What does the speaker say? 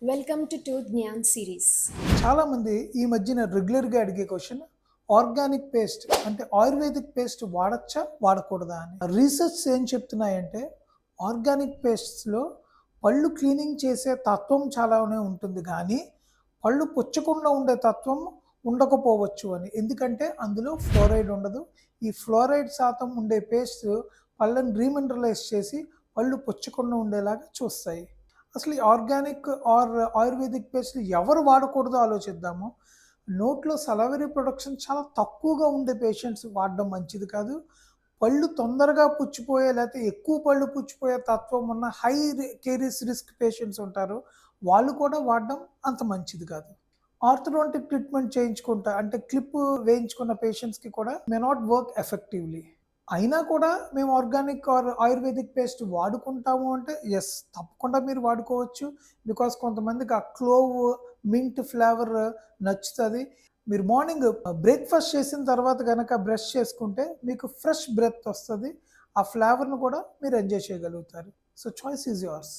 Welcome to tooth Gyan series. చాలామంది ఈ మధ్యన రెగ్యులర్గా అడిగే క్వశ్చన్ ఆర్గానిక్ పేస్ట్ అంటే ఆయుర్వేదిక్ పేస్ట్ వాడచ్చా వాడకూడదా అని. రీసెర్చ్ ఏం చెప్తున్నాయంటే ఆర్గానిక్ పేస్ట్స్లో పళ్ళు క్లీనింగ్ చేసే తత్వం చాలానే ఉంటుంది కానీ పళ్ళు పుచ్చకుండా ఉండే తత్వం ఉండకపోవచ్చు అని. ఎందుకంటే అందులో ఫ్లోరైడ్ ఉండదు. ఈ ఫ్లోరైడ్ శాతం ఉండే పేస్ట్ పళ్ళని రీమినరలైజ్ చేసి పళ్ళు పుచ్చకుండా ఉండేలాగా చూస్తాయి. అసలు ఈ ఆర్గానిక్ ఆర్ ఆయుర్వేదిక్ పేస్ట్‌లు ఎవరు వాడకూడదో ఆలోచిద్దాము. నోట్లో సలైవరీ ప్రొడక్షన్ చాలా తక్కువగా ఉండే పేషెంట్స్ వాడడం మంచిది కాదు. పళ్ళు తొందరగా పుచ్చిపోయే లేతే ఎక్కువ పళ్ళు పుచ్చిపోయే తత్వం ఉన్న కేరీస్ రిస్క్ పేషెంట్స్ ఉంటారు. వాళ్ళు కూడా వాడడం అంత మంచిది కాదు. ఆర్థోడాంటిక్ ట్రీట్మెంట్ చేయించుకుంటా అంటే క్లిప్ వేయించుకున్న పేషెంట్స్‌కి కూడా మే నాట్ వర్క్ ఎఫెక్టివ్‌లీ. అయినా కూడా మేము ఆర్గానిక్ ఆర్ ఆయుర్వేదిక్ పేస్ట్ వాడుకుంటాము అంటే యెస్, తప్పకుండా మీరు వాడుకోవచ్చు. బికాజ్ కొంతమందికి ఆ క్లోవ్, మింట్ ఫ్లేవర్ నచ్చుతది. మీరు మార్నింగ్ బ్రేక్‌ఫాస్ట్ చేసిన తర్వాత గనక బ్రష్ చేసుకుంటే మీకు ఫ్రెష్ బ్రెత్ వస్తది. ఆ ఫ్లేవర్‌ని కూడా మీరు ఎంజాయ్ చేయగలుగుతారు. So choice is yours.